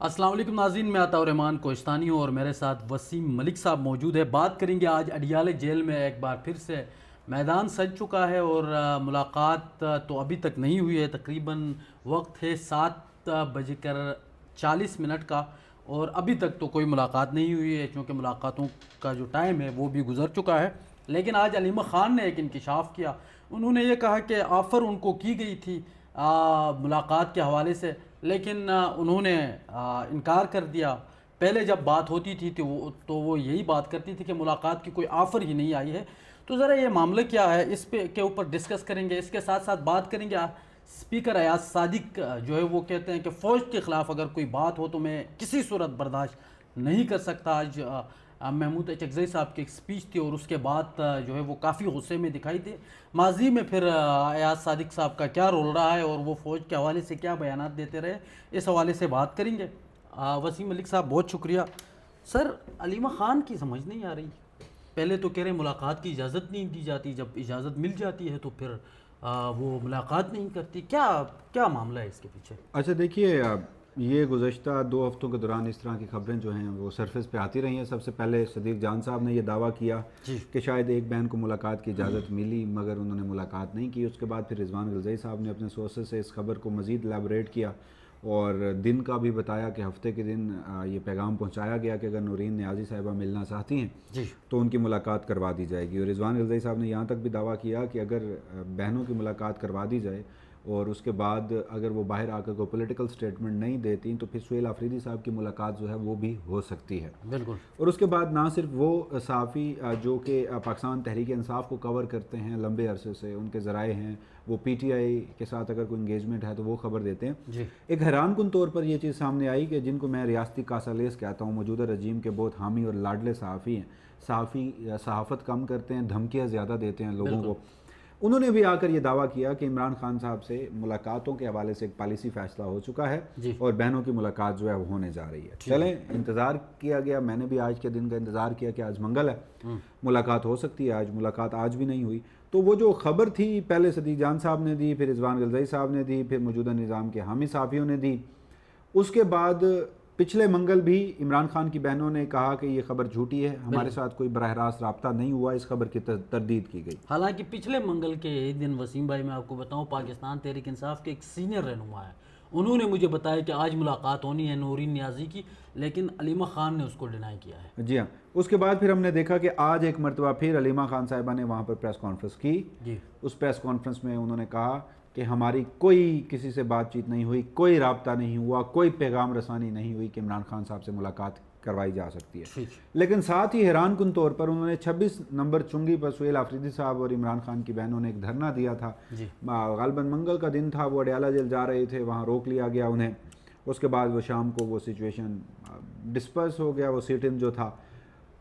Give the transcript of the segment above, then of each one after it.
السلام علیکم ناظرین، میں عطاء الرحمان کوہستانی ہوں اور میرے ساتھ وسیم ملک صاحب موجود ہے۔ بات کریں گے آج اڈیالہ جیل میں ایک بار پھر سے میدان سج چکا ہے اور ملاقات تو ابھی تک نہیں ہوئی ہے۔ تقریباً وقت ہے 7:40 کا اور ابھی تک تو کوئی ملاقات نہیں ہوئی ہے، چونکہ ملاقاتوں کا جو ٹائم ہے وہ بھی گزر چکا ہے۔ لیکن آج علیمہ خان نے ایک انکشاف کیا۔ انہوں نے یہ کہا کہ آفر ان کو کی گئی تھی ملاقات کے حوالے سے، لیکن انہوں نے انکار کر دیا۔ پہلے جب بات ہوتی تھی تو وہ یہی بات کرتی تھی کہ ملاقات کی کوئی آفر ہی نہیں آئی ہے۔ تو ذرا یہ معاملہ کیا ہے، اس پہ کے اوپر ڈسکس کریں گے۔ اس کے ساتھ ساتھ بات کریں گے اسپیکر ایاز صادق جو ہے وہ کہتے ہیں کہ فوج کے خلاف اگر کوئی بات ہو تو میں کسی صورت برداشت نہیں کر سکتا۔ آج محمود اچکزئی صاحب کی ایک سپیچ تھی اور اس کے بعد جو ہے وہ کافی غصے میں دکھائی تھے۔ ماضی میں پھر ایاز صادق صاحب کا کیا رول رہا ہے اور وہ فوج کے حوالے سے کیا بیانات دیتے رہے، اس حوالے سے بات کریں گے۔ وسیم ملک صاحب بہت شکریہ۔ سر، علیمہ خان کی سمجھ نہیں آ رہی، پہلے تو کہہ رہے ملاقات کی اجازت نہیں دی جاتی، جب اجازت مل جاتی ہے تو پھر وہ ملاقات نہیں کرتی۔ کیا معاملہ ہے اس کے پیچھے؟ اچھا دیکھیے، یہ گزشتہ 2 ہفتوں کے دوران اس طرح کی خبریں جو ہیں وہ سرفیس پہ آتی رہی ہیں۔ سب سے پہلے صدیق جان صاحب نے یہ دعویٰ کیا کہ شاید ایک بہن کو ملاقات کی اجازت ملی مگر انہوں نے ملاقات نہیں کی۔ اس کے بعد پھر رضوان غلزئی صاحب نے اپنے سورسز سے اس خبر کو مزید ایلیبوریٹ کیا اور دن کا بھی بتایا کہ ہفتے کے دن یہ پیغام پہنچایا گیا کہ اگر نورین نیازی صاحبہ ملنا چاہتی ہیں تو ان کی ملاقات کروا دی جائے گی۔ اور رضوان غلزئی صاحب نے یہاں تک بھی دعویٰ کیا کہ اگر بہنوں کی ملاقات کروا دی جائے اور اس کے بعد اگر وہ باہر آ کر کوئی پولیٹیکل سٹیٹمنٹ نہیں دیتی تو پھر سہیل آفریدی صاحب کی ملاقات جو ہے وہ بھی ہو سکتی ہے۔ بالکل۔ اور اس کے بعد نہ صرف وہ صحافی جو کہ پاکستان تحریک انصاف کو کور کرتے ہیں لمبے عرصے سے، ان کے ذرائع ہیں، وہ پی ٹی آئی کے ساتھ اگر کوئی انگیجمنٹ ہے تو وہ خبر دیتے ہیں۔ ایک حیران کن طور پر یہ چیز سامنے آئی کہ جن کو میں ریاستی کاسالیس کہتا ہوں، موجودہ رجیم کے بہت حامی اور لاڈلے صحافی ہیں، صحافت کم کرتے ہیں، دھمکیاں زیادہ دیتے ہیں لوگوں کو، انہوں نے بھی آ کر یہ دعویٰ کیا کہ عمران خان صاحب سے ملاقاتوں کے حوالے سے ایک پالیسی فیصلہ ہو چکا ہے اور بہنوں کی ملاقات جو ہے وہ ہونے جا رہی ہے۔ چلیں، انتظار کیا گیا، میں نے بھی آج کے دن کا انتظار کیا کہ آج منگل ہے، ملاقات ہو سکتی ہے۔ آج ملاقات آج بھی نہیں ہوئی۔ تو وہ جو خبر تھی پہلے صدیق جان صاحب نے دی، پھر رضوان غلزئی صاحب نے دی، پھر موجودہ نظام کے حامی صحافیوں نے دی۔ اس کے بعد پچھلے منگل بھی عمران خان کی بہنوں نے کہا کہ یہ خبر جھوٹی ہے، ہمارے ساتھ کوئی براہ راست رابطہ نہیں ہوا، اس خبر کی تردید کی گئی۔ حالانکہ پچھلے منگل کے دن وسیم بھائی میں آپ کو بتاؤں، پاکستان تحریک انصاف کے ایک سینئر رہنما ہے، انہوں نے مجھے بتایا کہ آج ملاقات ہونی ہے نورین نیازی کی، لیکن علیمہ خان نے اس کو ڈینائی کیا ہے۔ جی ہاں، اس کے بعد پھر ہم نے دیکھا کہ آج ایک مرتبہ پھر علیمہ خان صاحبہ نے وہاں پر پریس کانفرنس کی۔ اس پریس کانفرنس میں انہوں نے کہا کہ ہماری کوئی کسی سے بات چیت نہیں ہوئی، کوئی رابطہ نہیں ہوا، کوئی پیغام رسانی نہیں ہوئی کہ عمران خان صاحب سے ملاقات کروائی جا سکتی ہے۔ لیکن ساتھ ہی حیران کن طور پر انہوں نے 26 نمبر چنگی پر سہیل آفریدی صاحب اور عمران خان کی بہنوں نے ایک دھرنا دیا تھا۔ غالباً منگل کا دن تھا، وہ اڈیالہ جیل جا رہے تھے، وہاں روک لیا گیا انہیں۔ اس کے بعد وہ شام کو وہ سچویشن ڈسپرس ہو گیا، وہ سیٹ ان جو تھا۔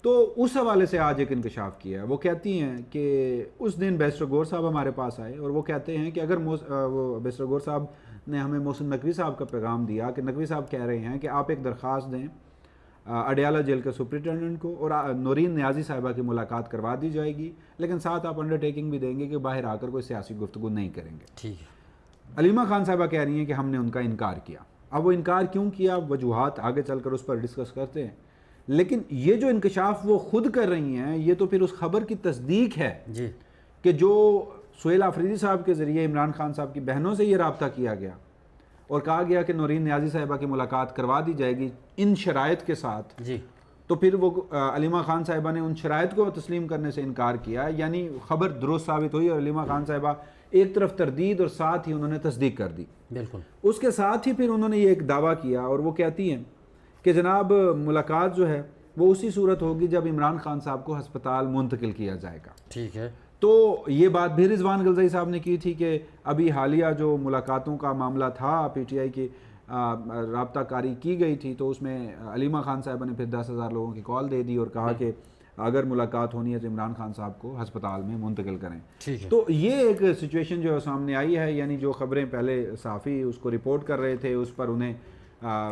تو اس حوالے سے آج ایک انکشاف کیا ہے۔ وہ کہتی ہیں کہ اس دن بیرسٹر گور صاحب ہمارے پاس آئے اور وہ کہتے ہیں کہ اگر وہ بیرسٹر گور صاحب نے ہمیں محسن نقوی صاحب کا پیغام دیا کہ نقوی صاحب کہہ رہے ہیں کہ آپ ایک درخواست دیں اڈیالہ جیل کے سپرنٹینڈنٹ کو اور نورین نیازی صاحبہ کی ملاقات کروا دی جائے گی، لیکن ساتھ آپ انڈرٹیکنگ بھی دیں گے کہ باہر آ کر کوئی سیاسی گفتگو نہیں کریں گے۔ ٹھیک ہے۔ علیمہ خان صاحبہ کہہ رہی ہیں کہ ہم نے ان کا انکار کیا۔ اب وہ انکار کیوں کیا، وجوہات آگے چل کر اس پر ڈسکس کرتے ہیں، لیکن یہ جو انکشاف وہ خود کر رہی ہیں یہ تو پھر اس خبر کی تصدیق ہے کہ جو سہیل آفریدی صاحب کے ذریعے عمران خان صاحب کی بہنوں سے یہ رابطہ کیا گیا اور کہا گیا کہ نورین نیازی صاحبہ کی ملاقات کروا دی جائے گی ان شرائط کے ساتھ، تو پھر وہ علیمہ خان صاحبہ نے ان شرائط کو تسلیم کرنے سے انکار کیا، یعنی خبر درست ثابت ہوئی اور علیمہ خان صاحبہ ایک طرف تردید اور ساتھ ہی انہوں نے تصدیق کر دی۔ بالکل۔ اس کے ساتھ ہی پھر انہوں نے یہ ایک دعویٰ کیا اور وہ کہتی ہیں کہ جناب ملاقات جو ہے وہ اسی صورت ہوگی جب عمران خان صاحب کو ہسپتال منتقل کیا جائے گا۔ ٹھیک ہے۔ تو یہ بات بھی رضوان غلزئی صاحب نے کی تھی کہ ابھی حالیہ جو ملاقاتوں کا معاملہ تھا، پی ٹی آئی کی رابطہ کاری کی گئی تھی، تو اس میں علیمہ خان صاحبہ نے پھر 10,000 لوگوں کی کال دے دی اور کہا کہ اگر ملاقات ہونی ہے تو عمران خان صاحب کو ہسپتال میں منتقل کریں۔ تو یہ ایک سچویشن جو سامنے آئی ہے، یعنی جو خبریں پہلے صحافی اس کو رپورٹ کر رہے تھے، اس پر انہیں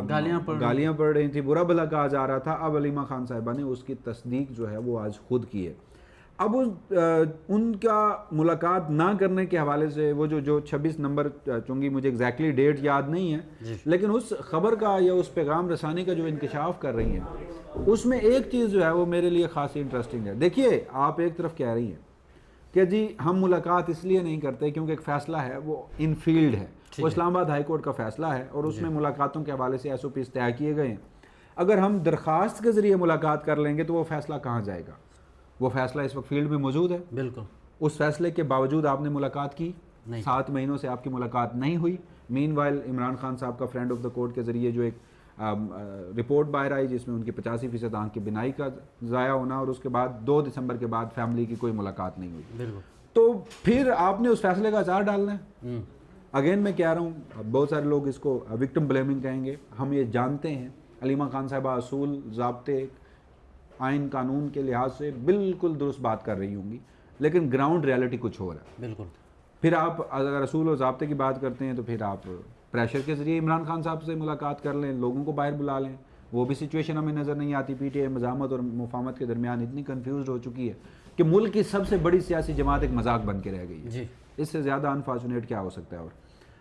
گالیاں پڑ رہی تھیں، برا بھلا کہا جا رہا تھا، اب علیمہ خان صاحبہ نے اس کی تصدیق جو ہے وہ آج خود کی ہے۔ اب ان کا ملاقات نہ کرنے کے حوالے سے وہ جو 26 نمبر، چونکہ مجھے ایگزیکٹلی ڈیٹ یاد نہیں ہے، لیکن اس خبر کا یا اس پیغام رسانی کا جو انکشاف کر رہی ہیں، اس میں ایک چیز جو ہے وہ میرے لیے خاصی انٹرسٹنگ ہے. دیکھیے، آپ ایک طرف کہہ رہی ہیں کہ جی ہم ملاقات اس لیے نہیں کرتے کیونکہ ایک فیصلہ ہے وہ ان فیلڈ ہے، وہ اسلام آباد ہائی کورٹ کا فیصلہ ہے اور اس میں ملاقاتوں کے حوالے سے SOPs طے کیے گئے ہیں. اگر ہم درخواست کے ذریعے ملاقات کر لیں گے تو وہ فیصلہ کہاں جائے گا؟ وہ فیصلہ اس وقت فیلڈ میں موجود ہے. بالکل. اس فیصلے کے باوجود آپ نے ملاقات کی، 7 مہینوں سے آپ کی ملاقات نہیں ہوئی. مین وائل عمران خان صاحب کا فرینڈ آف دا کورٹ کے ذریعے جو ایک رپورٹ باہر آئی جس میں ان کی 85% آنکھ کی بینائی کا ضائع ہونا، اور اس کے بعد 2 دسمبر کے بعد فیملی کی کوئی ملاقات نہیں ہوئی. بالکل. تو پھر آپ نے اس فیصلے کا اچار ڈالنا ہے. اگین میں کہہ رہا ہوں، بہت سارے لوگ اس کو وکٹم بلیمنگ کہیں گے. ہم یہ جانتے ہیں علیمہ خان صاحبہ اصول، ضابطے، آئین قانون کے لحاظ سے بالکل درست بات کر رہی ہوں گی، لیکن گراؤنڈ ریالٹی کچھ اور ہے. بالکل. پھر آپ اگر اصول و ضابطے کی بات کرتے ہیں تو پھر آپ پریشر کے ذریعے عمران خان صاحب سے ملاقات کر لیں، لوگوں کو باہر بلا لیں. وہ بھی سچویشن ہمیں نظر نہیں آتی. PTI مزاحمت اور مفاہمت کے درمیان اتنی کنفیوزڈ ہو چکی ہے کہ ملک کی سب سے بڑی سیاسی جماعت ایک مذاق بن کے رہ گئی ہے. اس سے زیادہ انفارچونیٹ کیا ہو سکتا ہے؟ اور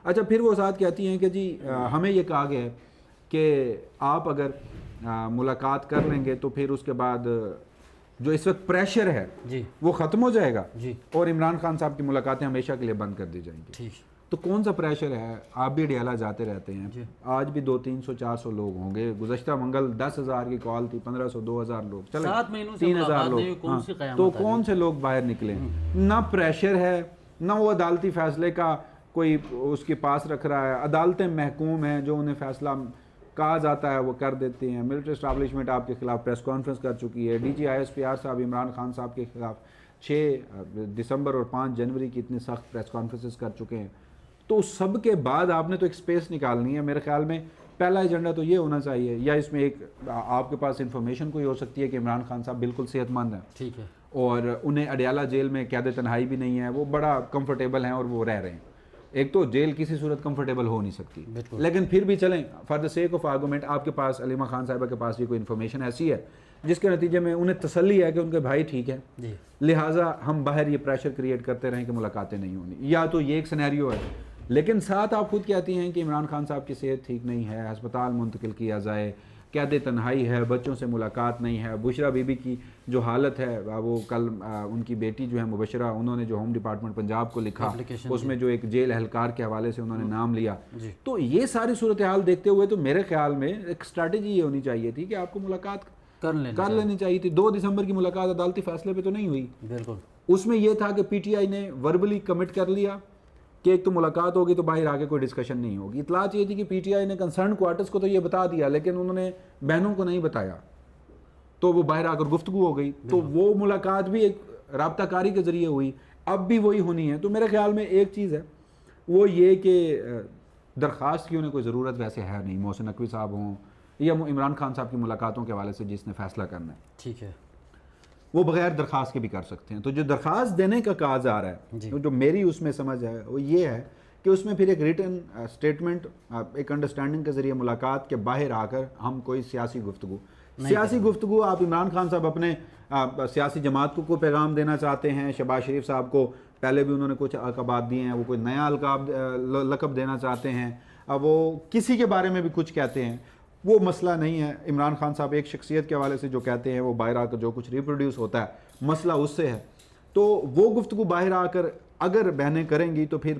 اچھا، پھر وہ ساتھ کہتی ہیں کہ جی ہمیں یہ کہا گیا ہے کہ آپ اگر ملاقات کر لیں گے تو پھر اس کے بعد جو اس وقت پریشر ہے وہ ختم ہو جائے گا اور عمران خان صاحب کی ملاقاتیں ہمیشہ کے لیے بند کر دی جائیں گی. تو کون سا پریشر ہے؟ آپ بھی ڈیالہ جاتے رہتے ہیں، آج بھی 200-300 400 لوگ ہوں گے. گزشتہ منگل 10,000 کی کال تھی، 1500 2000 لوگ، چلیں 3,000 لوگ. تو کون سے لوگ باہر نکلے؟ نہ پریشر ہے، نہ وہ عدالتی فیصلے کا کوئی اس کے پاس رکھ رہا ہے. عدالتیں محکوم ہیں، جو انہیں فیصلہ کہا جاتا ہے وہ کر دیتے ہیں. ملٹری اسٹیبلشمنٹ آپ کے خلاف پریس کانفرنس کر چکی ہے. DG ISPR صاحب عمران خان صاحب کے خلاف 6 دسمبر اور 5 جنوری کی اتنی سخت پریس کانفرنسز کر چکے ہیں. تو سب کے بعد آپ نے تو ایک سپیس نکالنی ہے. میرے خیال میں پہلا ایجنڈا تو یہ ہونا چاہیے، یا اس میں ایک آپ کے پاس انفارمیشن کوئی ہو سکتی ہے کہ عمران خان صاحب بالکل صحت مند ہیں، ٹھیک ہے، اور انہیں اڈیالہ جیل میں قید تنہائی بھی نہیں ہے، وہ بڑا کمفرٹیبل ہیں اور وہ رہ رہے ہیں. ایک تو جیل کسی صورت کمفرٹیبل ہو نہیں سکتی، لیکن پھر بھی چلیں for the sake of argument آپ کے پاس علیمہ خان صاحبہ کے پاس یہ کوئی انفارمیشن ایسی ہے جس کے نتیجے میں انہیں تسلی ہے کہ ان کے بھائی ٹھیک ہے، لہٰذا ہم باہر یہ پریشر کریٹ کرتے رہیں کہ ملاقاتیں نہیں ہونی. یا تو یہ ایک سینیریو ہے، لیکن ساتھ آپ خود کہتی ہیں کہ عمران خان صاحب کی صحت ٹھیک نہیں ہے، ہسپتال منتقل کیا جائے، قید تنہائی ہے، بچوں سے ملاقات نہیں ہے. بشرا بی بی کی جو حالت ہے وہ کل ان کی بیٹی جو ہے مبشرہ، انہوں نے جو ہوم ڈپارٹمنٹ پنجاب کو لکھا اس میں جو ایک جیل اہلکار کے حوالے سے انہوں نے نام لیا. تو یہ ساری صورتحال دیکھتے ہوئے تو میرے خیال میں ایک اسٹریٹجی یہ ہونی چاہیے تھی کہ آپ کو ملاقات کر لینی چاہیے تھی. 2 دسمبر کی ملاقات عدالتی فیصلے پہ تو نہیں ہوئی. بالکل. اس میں یہ تھا کہ PTI نے وربلی کمٹ کر لیا کہ ایک تو ملاقات ہوگی تو باہر آگے کوئی ڈسکشن نہیں ہوگی. اطلاع یہ تھی کہ PTI نے کنسرن کوارٹرز کو تو یہ بتا دیا لیکن انہوں نے بہنوں کو نہیں بتایا، تو وہ باہر آ کر گفتگو ہو گئی. تو وہ ملاقات بھی ایک رابطہ کاری کے ذریعے ہوئی، اب بھی وہی ہونی ہے. تو میرے خیال میں ایک چیز ہے وہ یہ کہ درخواست کی انہیں کوئی ضرورت ویسے ہے نہیں. محسن نقوی صاحب ہوں یا عمران خان صاحب کی ملاقاتوں کے حوالے سے جس نے فیصلہ کرنا ہے، ٹھیک ہے، وہ بغیر درخواست کے بھی کر سکتے ہیں. تو جو درخواست دینے کا کاغذ آ رہا ہے، جو میری اس میں سمجھ ہے وہ یہ ہے کہ اس میں پھر ایک ریٹن اسٹیٹمنٹ، ایک انڈرسٹینڈنگ کے ذریعے ملاقات کے باہر آ کر ہم کوئی سیاسی گفتگو آپ عمران خان صاحب اپنے سیاسی جماعت کو کوئی پیغام دینا چاہتے ہیں، شہباز شریف صاحب کو پہلے بھی انہوں نے کچھ القابات دیے ہیں، وہ کوئی نیا لقب دینا چاہتے ہیں، وہ کسی کے بارے میں بھی کچھ کہتے ہیں، وہ مسئلہ نہیں ہے. عمران خان صاحب ایک شخصیت کے حوالے سے جو کہتے ہیں وہ باہر آ کر جو کچھ ریپروڈیوس ہوتا ہے مسئلہ اس سے ہے. تو وہ گفتگو باہر آ کر اگر بہنیں کریں گی تو پھر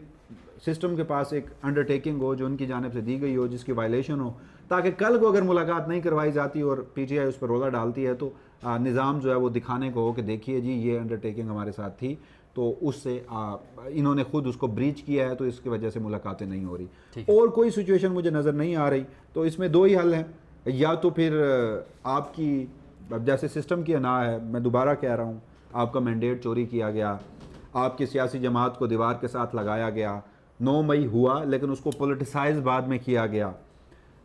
سسٹم کے پاس ایک انڈرٹیکنگ ہو جو ان کی جانب سے دی گئی ہو، جس کی وائلیشن ہو، تاکہ کل کو اگر ملاقات نہیں کروائی جاتی اور PTI اس پر رولا ڈالتی ہے تو نظام جو ہے وہ دکھانے کو ہو کہ دیکھیے جی یہ انڈرٹیکنگ ہمارے ساتھ تھی، تو اس سے انہوں نے خود اس کو بریچ کیا ہے تو اس کی وجہ سے ملاقاتیں نہیں ہو رہی. اور کوئی سچویشن مجھے نظر نہیں آ رہی. تو اس میں 2 ہی حل ہیں، یا تو پھر آپ کی جیسے سسٹم کی انا ہے، میں دوبارہ کہہ رہا ہوں، آپ کا مینڈیٹ چوری کیا گیا، آپ کی سیاسی جماعت کو دیوار کے ساتھ لگایا گیا، 9 مئی ہوا لیکن اس کو پولیٹیسائز بعد میں کیا گیا،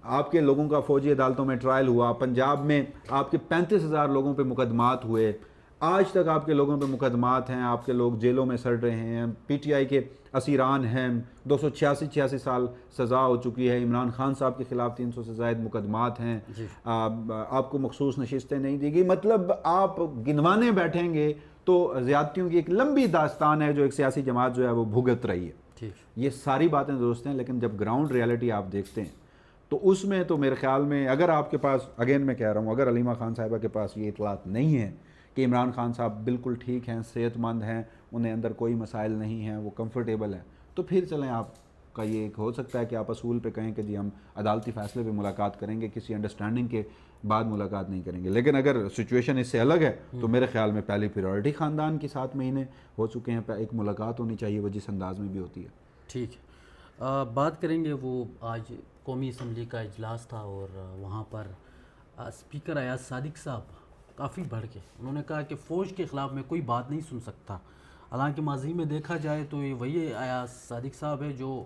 آپ کے لوگوں کا فوجی عدالتوں میں ٹرائل ہوا، پنجاب میں آپ کے 35,000 لوگوں پہ مقدمات ہوئے، آج تک آپ کے لوگوں پہ مقدمات ہیں، آپ کے لوگ جیلوں میں سڑ رہے ہیں، PTI کے اسیران ہیں، 286 سال سزا ہو چکی ہے، عمران خان صاحب کے خلاف 300 سے زائد مقدمات ہیں، آپ کو مخصوص نشستیں نہیں دی گئی. مطلب آپ گنوانے بیٹھیں گے تو زیادتیوں کی ایک لمبی داستان ہے جو ایک سیاسی جماعت جو ہے وہ بھگت رہی ہے. یہ ساری باتیں درست ہیں, لیکن جب گراؤنڈ ریالٹی آپ دیکھتے ہیں تو اس میں تو میرے خیال میں اگر آپ کے پاس, اگین میں کہہ رہا ہوں, اگر علیمہ خان صاحبہ کے پاس یہ اطلاعات نہیں ہیں کہ عمران خان صاحب بالکل ٹھیک ہیں, صحت مند ہیں, انہیں اندر کوئی مسائل نہیں ہیں, وہ کمفرٹیبل ہیں, تو پھر چلیں آپ کا یہ ایک ہو سکتا ہے کہ آپ اصول پہ کہیں کہ جی ہم عدالتی فیصلے پہ ملاقات کریں گے, کسی انڈرسٹینڈنگ کے بعد ملاقات نہیں کریں گے. لیکن اگر سچویشن اس سے الگ ہے تو میرے خیال میں پہلی پریورٹی خاندان کی 7 مہینے ہو چکے ہیں, ایک ملاقات ہونی چاہیے, وہ جس انداز میں بھی ہوتی ہے. ٹھیک ہے, بات کریں گے. وہ آج قومی اسمبلی کا اجلاس تھا اور وہاں پر اسپیکر ایاز صادق صاحب کافی بڑھ کے انہوں نے کہا کہ فوج کے خلاف میں کوئی بات نہیں سن سکتا. حالانکہ ماضی میں دیکھا جائے تو یہ وہی ایاز صادق صاحب ہے جو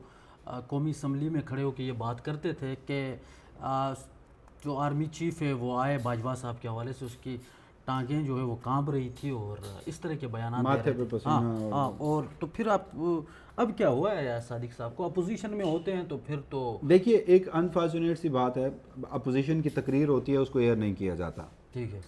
قومی اسمبلی میں کھڑے ہو کے یہ بات کرتے تھے کہ جو آرمی چیف ہے وہ آئے باجوہ صاحب کے حوالے سے, اس کی ٹانگیں جو ہے وہ کانپ رہی تھی اور اس طرح کے بیانات ماتھے پہ پسینہ. ہاں, اور تو پھر اب کیا ہوا ہے ایاز صادق صاحب کو, اپوزیشن میں ہوتے ہیں تو پھر تو دیکھیے ایک انفارچونیٹ سی بات ہے, اپوزیشن کی تقریر ہوتی ہے اس کو ایئر نہیں کیا جاتا. ٹھیک ہے,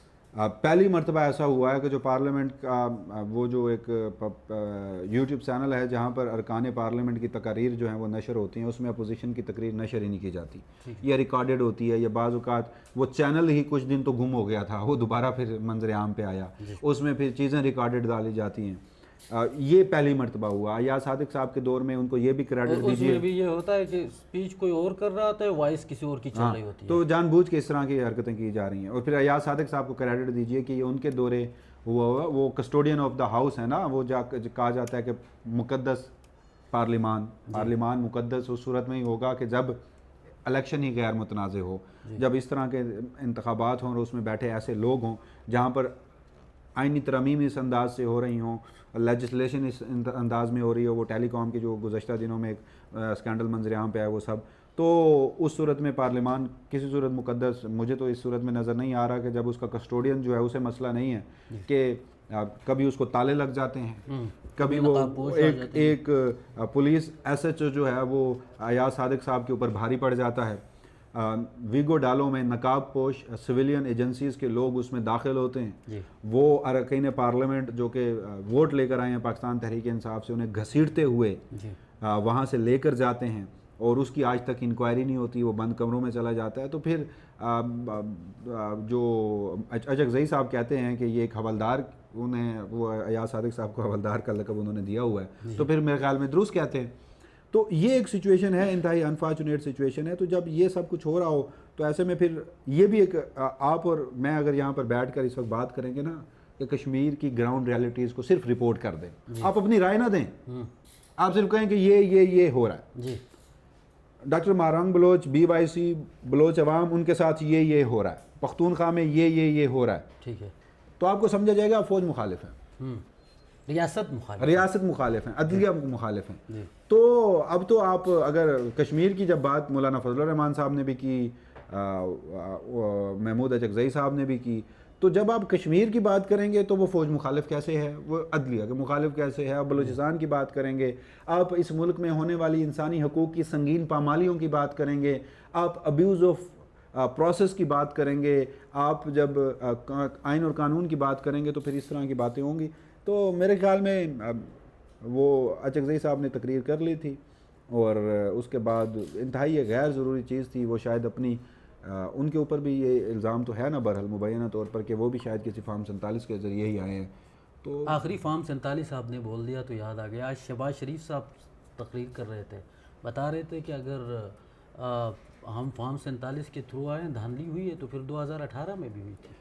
پہلی مرتبہ ایسا ہوا ہے کہ جو پارلیمنٹ کا وہ جو ایک یوٹیوب چینل ہے جہاں پر ارکان پارلیمنٹ کی تقاریر جو ہیں وہ نشر ہوتی ہیں, اس میں اپوزیشن کی تقریر نشر ہی نہیں کی جاتی, یا ریکارڈڈ ہوتی ہے, یا بعض اوقات وہ چینل ہی کچھ دن تو گم ہو گیا تھا, وہ دوبارہ پھر منظر عام پہ آیا, اس میں پھر چیزیں ریکارڈڈ ڈالی جاتی ہیں. یہ پہلی مرتبہ ہوا. ایاز صادق صاحب کے دور میں ان کو یہ بھی کریڈٹ دیجیے, اس میں بھی یہ ہوتا ہے کہ اسپیچ کوئی اور کر رہا ہوتا ہے, وائس کسی اور کی چل رہی ہوتی ہے, تو جان بوجھ کے اس طرح کی حرکتیں کی جا رہی ہیں. اور پھر ایاز صادق صاحب کو کریڈٹ دیجیے کہ یہ ان کے دورے وہ کسٹوڈین آف دا ہاؤس ہے نا, وہ کہا جاتا ہے کہ مقدس پارلیمان مقدس اس صورت میں ہی ہوگا کہ جب الیکشن ہی غیر متنازع ہو, جب اس طرح کے انتخابات ہوں اور اس میں بیٹھے ایسے لوگ ہوں جہاں پر آئینی ترامیم اس انداز سے ہو رہی ہوں, لیجسلیشن اس انداز میں ہو رہی ہو, وہ ٹیلی کام کی جو گزشتہ دنوں میں ایک اسکینڈل منظر عام پہ ہے وہ سب, تو اس صورت میں پارلیمان کسی صورت مقدس مجھے تو اس صورت میں نظر نہیں آ رہا کہ جب اس کا کسٹوڈین جو ہے اسے مسئلہ نہیں ہے کہ کبھی اس کو تالے لگ جاتے ہیں, کبھی وہ ایک پولیس ایس ایچ او جو ہے وہ ایاز صادق صاحب کے اوپر بھاری پڑ جاتا ہے. ویگو ڈالوں میں نقاب پوش سویلین ایجنسیز کے لوگ اس میں داخل ہوتے ہیں, وہ ارکین پارلیمنٹ جو کہ ووٹ لے کر آئے ہیں پاکستان تحریک انصاف سے, انہیں گھسیٹتے ہوئے وہاں سے لے کر جاتے ہیں اور اس کی آج تک انکوائری نہیں ہوتی, وہ بند کمروں میں چلا جاتا ہے. تو پھر جو اجگزئی صاحب کہتے ہیں کہ یہ ایک حوالدار, انہیں وہ ایاز صادق صاحب کو حوالدار کا لقب انہوں نے دیا ہوا ہے, تو پھر میرے خیال میں درست کہتے ہیں. تو یہ ایک سچویشن ہے, انتہائی انفارچونیٹ سچویشن ہے. تو جب یہ سب کچھ ہو رہا ہو تو ایسے میں پھر یہ بھی ایک آپ اور میں اگر یہاں پر بیٹھ کر اس وقت بات کریں گے نا کہ کشمیر کی گراؤنڈ ریالٹیز کو صرف رپورٹ کر دیں, آپ اپنی رائے نہ دیں, آپ صرف کہیں کہ یہ ہو رہا ہے. Doctor morning Baloch, BYC Baloch عوام, ان کے ساتھ یہ ہو رہا ہے, پختونخوا میں یہ ہو رہا ہے, ٹھیک ہے, تو آپ کو سمجھا جائے گا آپ فوج مخالف ہیں, ریاست مخالف ہیں, عدلیہ مخالف ہیں. تو اب تو آپ اگر کشمیر کی جب بات مولانا فضل الرحمان صاحب نے بھی کی, محمود اجگزئی صاحب نے بھی کی, تو جب آپ کشمیر کی بات کریں گے تو وہ فوج مخالف کیسے ہے, وہ عدلیہ کے مخالف کیسے ہے. آپ بلوچستان کی بات کریں گے, آپ اس ملک میں ہونے والی انسانی حقوق کی سنگین پامالیوں کی بات کریں گے, آپ ابیوز آف پروسیس کی بات کریں گے, آپ جب آئین اور قانون کی بات کریں گے تو پھر اس طرح کی باتیں ہوں گی. تو میرے خیال میں وہ اچگزئی صاحب نے تقریر کر لی تھی اور اس کے بعد انتہائی غیر ضروری چیز تھی, وہ شاید اپنی ان کے اوپر بھی یہ الزام تو ہے نا برحال مبینہ طور پر کہ وہ بھی شاید کسی فارم 47 کے ذریعے ہی آئے ہیں. تو آخری فارم 47 آپ نے بول دیا تو یاد آ گیا, آج شہباز شریف صاحب تقریر کر رہے تھے, بتا رہے تھے کہ اگر ہم فارم 47 کے تھرو آئے, دھاندلی ہوئی ہے تو پھر 2018 میں بھی ہوئی تھی.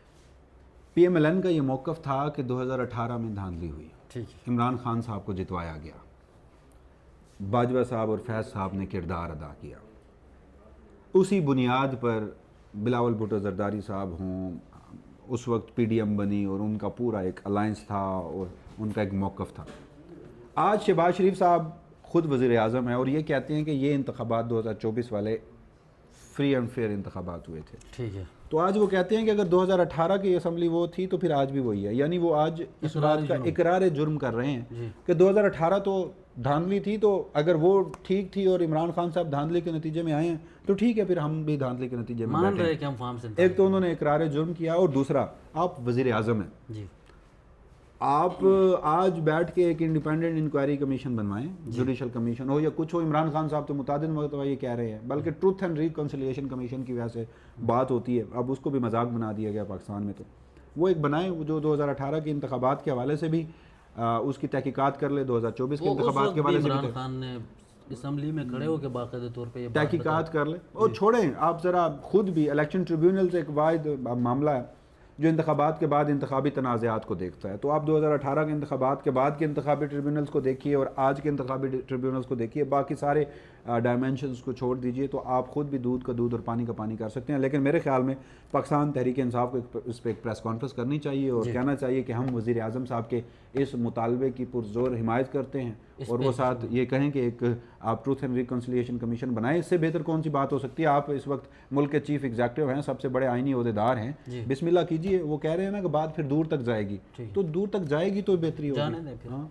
PMLN کا یہ موقف تھا کہ 2018 میں دھاندلی ہوئی, ٹھیک ہے, عمران خان صاحب کو جتوایا گیا, باجوہ صاحب اور فیض صاحب نے کردار ادا کیا, اسی بنیاد پر بلاول بھٹو زرداری صاحب ہوں, اس وقت PDM بنی اور ان کا پورا ایک الائنس تھا اور ان کا ایک موقف تھا. آج شہباز شریف صاحب خود وزیر اعظم ہیں اور یہ کہتے ہیں کہ یہ انتخابات 2024 والے فری اینڈ فیئر انتخابات ہوئے تھے. ٹھیک ہے, تو آج وہ کہتے ہیں کہ اگر 2018 کی اسمبلی وہ تھی تو پھر آج بھی وہی ہے, یعنی وہ آج اس بات کا اقرار جرم کر رہے ہیں کہ 2018 تو دھاندلی تھی, تو اگر وہ ٹھیک تھی اور عمران خان صاحب دھاندلی کے نتیجے میں آئے ہیں تو ٹھیک ہے, پھر ہم بھی دھاندلی کے نتیجے میں مان رہے کہ ہم فارم 47. ایک تو انہوں نے اقرار جرم کیا اور دوسرا آپ وزیر اعظم ہیں, آپ 2024 والے فری اینڈ فیئر انتخابات ہوئے تھے. تو آج وہ کہتے ہیں کہ اگر 2018 تو دھاندلی تھی تو اگر وہ ٹھیک تھی اور عمران خان صاحب دھاندلی کے نتیجے میں آئے ہیں تو ٹھیک ہے, پھر ہم بھی دھاندلی کے نتیجے میں. مان رہے کہ ہم فارم 47. ایک تو انہوں نے اقرار جرم کیا اور دوسرا آپ آپ آج بیٹھ کے ایک انڈیپینڈنٹ انکوائری کمیشن بنوائیں، جوڈیشل کمیشن ہو یا کچھ ہو. عمران خان صاحب تو متعدد مرتبہ یہ کہہ رہے ہیں، بلکہ ٹروتھ اینڈ ریکنسیلیشن کمیشن کی وجہ سے بات ہوتی ہے. اب اس کو بھی مذاق بنا دیا گیا پاکستان میں. تو وہ ایک بنائیں جو 2018 کے انتخابات کے حوالے سے بھی اس کی تحقیقات کر لے، 2024 کے انتخابات کے حوالے سے عمران خان نے اسمبلی میں کھڑے ہو کے باقاعدہ طور پہ یہ تحقیقات کر لیں. اور چھوڑیں آپ ذرا خود بھی الیکشن ٹریبیونل سے ایک واحد معاملہ ہے جو انتخابات کے بعد انتخابی تنازعات کو دیکھتا ہے. تو آپ 2018 کے انتخابات کے بعد کے انتخابی ٹریبیونلز کو دیکھیے اور آج کے انتخابی ٹریبیونلز کو دیکھیے، باقی سارے ڈائمینشنز کو چھوڑ دیجیے تو آپ خود بھی دودھ کا دودھ اور پانی کا پانی کر سکتے ہیں. لیکن میرے خیال میں پاکستان تحریک انصاف کو اس پہ ایک پریس کانفرنس کرنی چاہیے اور کہنا چاہیے کہ ہم وزیر اعظم صاحب کے اس مطالبے کی پرزور حمایت کرتے ہیں، اور وہ ساتھ یہ کہیں کہ ایک آپ ٹروتھ اینڈ ریکنسیلیشن کمیشن بنائیں. اس سے بہتر کون سی بات ہو سکتی ہے؟ آپ اس وقت ملک کے چیف ایگزیکٹو ہیں، سب سے بڑے آئینی عہدیدار ہیں، بسم اللہ کیجیے. وہ کہہ رہے ہیں نا کہ بات پھر دور تک جائے گی، تو دور تک جائے گی تو بہتری ہوگی.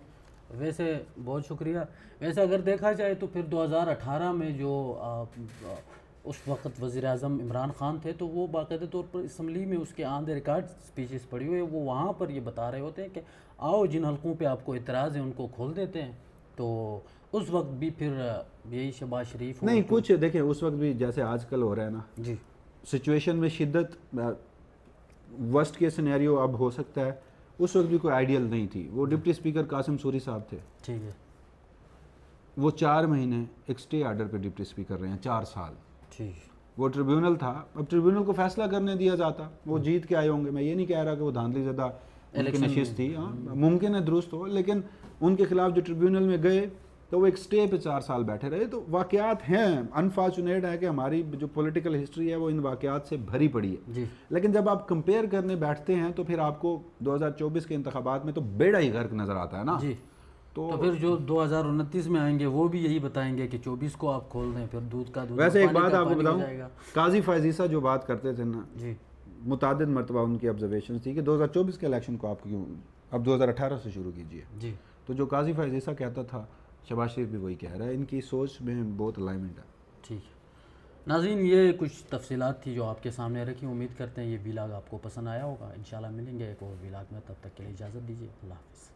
ویسے بہت شکریہ. ویسے اگر دیکھا جائے تو پھر 2018 میں جو اس وقت وزیر اعظم عمران خان تھے تو وہ باقاعدہ طور پر اسمبلی میں اس کے آن دا ریکارڈ اسپیچز پڑھی ہوئی ہے. وہ وہاں پر یہ بتا رہے ہوتے ہیں کہ آؤ جن حلقوں پہ آپ کو اعتراض ہے ان کو کھول دیتے ہیں. تو اس وقت بھی پھر یہی شہباز شریف نہیں کچھ دیکھیں اس وقت بھی جیسے آج کل ہو رہا ہے نا جی سچویشن میں شدت، ورسٹ کے سینیریو اب ہو سکتا ہے. اس وقت بھی کوئی آئیڈیل نہیں تھی. وہ ڈپٹی اسپیکر قاسم سوری صاحب تھے، ٹھیک ہے، وہ 4 مہینے ایک اسٹے آرڈر پہ ڈپٹی اسپیکر رہے ہیں، 4 سال. ٹھیک، وہ ٹریبیونل تھا. اب ٹریبیونل کو فیصلہ کرنے دیا جاتا، وہ جیت کے آئے ہوں گے. میں یہ نہیں کہہ رہا کہ وہ دھاندلی زدہ ان کی نشست تھی، ہاں ممکن ہے درست ہو، لیکن ان کے خلاف جو ٹریبیونل میں گئے تو وہ ایک سٹے پہ 4 سال بیٹھے رہے. تو واقعات ہیں، انفارچونیٹ ہے کہ ہماری جو پولیٹیکل ہسٹری ہے وہ ان واقعات سے بھری پڑی ہے. لیکن جب آپ کمپیئر کرنے بیٹھتے ہیں تو پھر آپ کو 2024 کے انتخابات میں تو بیڑا ہی غرق نظر آتا ہے نا. تو پھر جو 2029 میں آئیں گے وہ بھی یہی بتائیں گے کہ 24 کو آپ کھول دیں، پھر دودھ کا دودھ. ویسے ایک بات آپ کو بتاؤں، قاضی فائز عیسیٰ جو بات کرتے تھے نا، جی متعدد مرتبہ ان کی آبزرویشن تھی کہ 2024 کے الیکشن کو آپ کیوں اب 2018 سے شروع کیجیے. جی تو جو قاضی فائز عیسیٰ کہتا تھا شہباز شریف بھی وہی کہہ رہا ہے. ان کی سوچ میں بہت الائنمنٹ ہے. ٹھیک ہے ناظرین، یہ کچھ تفصیلات تھی جو آپ کے سامنے رکھی. امید کرتے ہیں یہ ویلاگ آپ کو پسند آیا ہوگا. انشاءاللہ ملیں گے ایک اور ویلاگ میں، تب تک کے لیے اجازت دیجیے. اللہ حافظ.